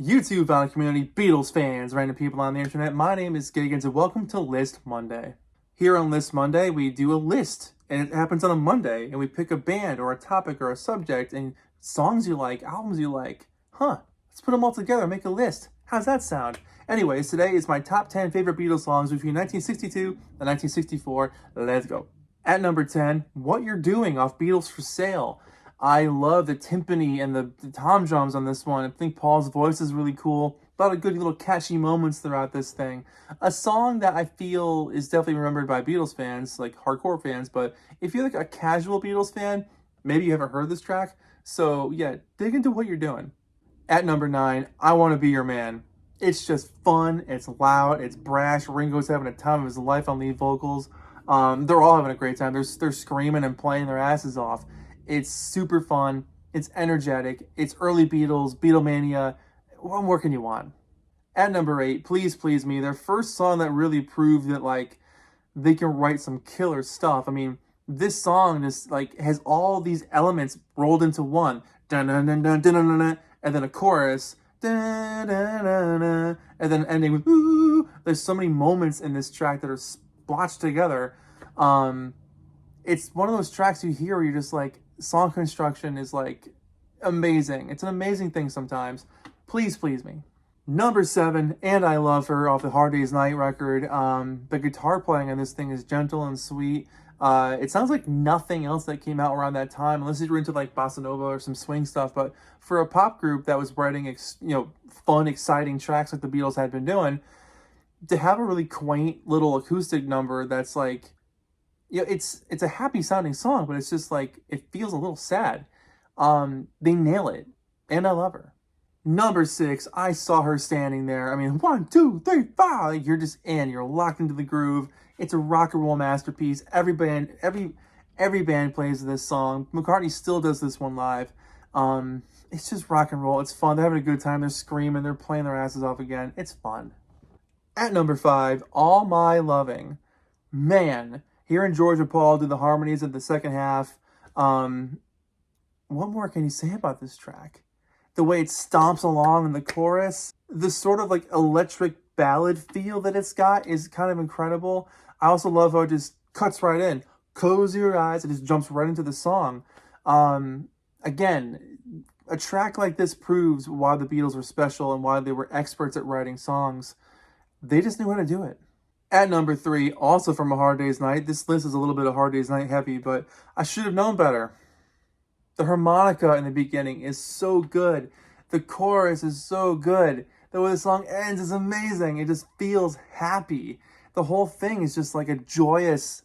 YouTube found community, Beatles fans, random people on the internet. My name is Giggens and welcome to List Monday. Here on List Monday, we do a list and it happens on a Monday and we pick a band or a topic or a subject and songs you like, albums you like. Let's put them all together and make a list. How's that sound? Anyways, today is my top 10 favorite Beatles songs between 1962 and 1964. Let's go. At number 10, What You're Doing off Beatles for Sale. I love the timpani and the tom drums on this one. I think Paul's voice is really cool. A lot of good little catchy moments throughout this thing. A song that I feel is definitely remembered by Beatles fans, like hardcore fans, but if you're like a casual Beatles fan, maybe you haven't heard this track. So yeah, dig into What You're Doing. At number 9, I Want to Be Your Man. It's just fun, it's loud, it's brash. Ringo's having a time of his life on lead vocals. They're all having a great time. They're screaming and playing their asses off. It's super fun. It's energetic. It's early Beatles, Beatlemania. What more can you want? At number 8, Please Please Me, their first song that really proved that like they can write some killer stuff. I mean, this song just like has all these elements rolled into one. Dun dun dun dun dun dun dun, and then a chorus. Dun, dun, dun, dun, and then ending with ooh. There's so many moments in this track that are splotched together. It's one of those tracks you hear where you're just like, song construction is like amazing. It's an amazing thing sometimes. Please Please Me. Number 7, And I Love Her off the Hard Day's Night record. The guitar playing on this thing is gentle and sweet. It sounds like nothing else that came out around that time, unless you're into like bossa nova or some swing stuff. But for a pop group that was writing, fun, exciting tracks like the Beatles had been doing, to have a really quaint little acoustic number that's like, it's a happy sounding song, but it's just like, it feels a little sad. They nail it. And I Love Her. Number 6, I Saw Her Standing There. I mean, 1, 2, 3, 5. Like, you're just in. You're locked into the groove. It's a rock and roll masterpiece. Every band plays this song. McCartney still does this one live. It's just rock and roll. It's fun. They're having a good time. They're screaming. They're playing their asses off again. It's fun. At number 5, All My Loving. Man, hearing George and Paul do the harmonies in the second half. What more can you say about this track? The way it stomps along in the chorus, the sort of like electric ballad feel that it's got is kind of incredible. I also love how it just cuts right in. Close your eyes. It just jumps right into the song. Again, a track like this proves why the Beatles were special and why they were experts at writing songs. They just knew how to do it. At number 3, also from A Hard Day's Night. This list is a little bit of Hard Day's Night heavy, but I should have known better. The harmonica in the beginning is so good. The chorus is so good. The way the song ends is amazing. It just feels happy. The whole thing is just like a joyous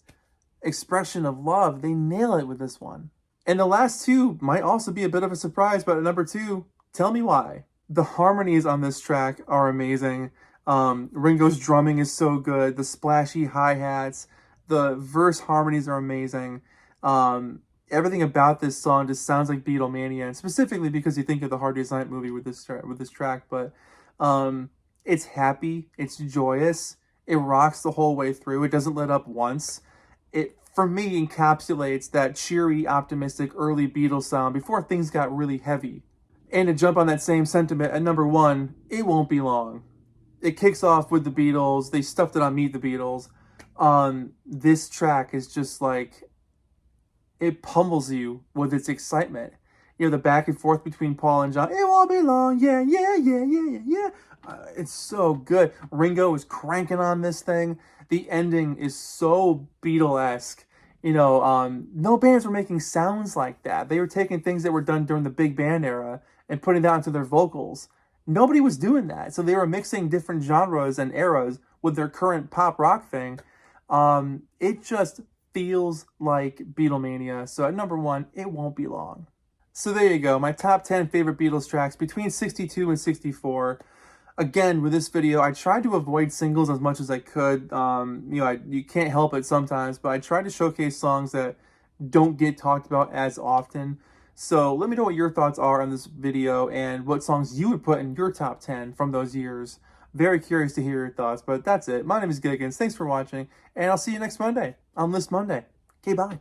expression of love. They nail it with this one. And the last 2 might also be a bit of a surprise, but at number 2, Tell Me Why. The harmonies on this track are amazing. Ringo's drumming is so good. The splashy hi-hats, the verse harmonies are amazing. Everything about this song just sounds like Beatlemania, and specifically because you think of the Hard Day's Night movie with this track. But it's happy, it's joyous, it rocks the whole way through. It doesn't let up once. It, for me, encapsulates that cheery, optimistic early Beatles sound before things got really heavy. And to jump on that same sentiment, at number 1, It Won't Be Long. It kicks off with the Beatles. They stuffed it on Meet the Beatles. This track is just like, it pummels you with its excitement. The back and forth between Paul and John. It won't be long. Yeah, yeah, yeah, yeah, yeah, yeah. It's so good. Ringo is cranking on this thing. The ending is so Beatle-esque. No bands were making sounds like that. They were taking things that were done during the big band era and putting that into their vocals. Nobody was doing that. So they were mixing different genres and eras with their current pop rock thing. It just feels like Beatlemania. So at number 1, It Won't Be Long. So there you go. My top 10 favorite Beatles tracks between 62 and 64. Again, with this video, I tried to avoid singles as much as I could. You can't help it sometimes, but I tried to showcase songs that don't get talked about as often. So let me know what your thoughts are on this video and what songs you would put in your top 10 from those years. Very curious to hear your thoughts, but that's it. My name is Giggens. Thanks for watching, and I'll see you next Monday on List Monday. Okay, bye.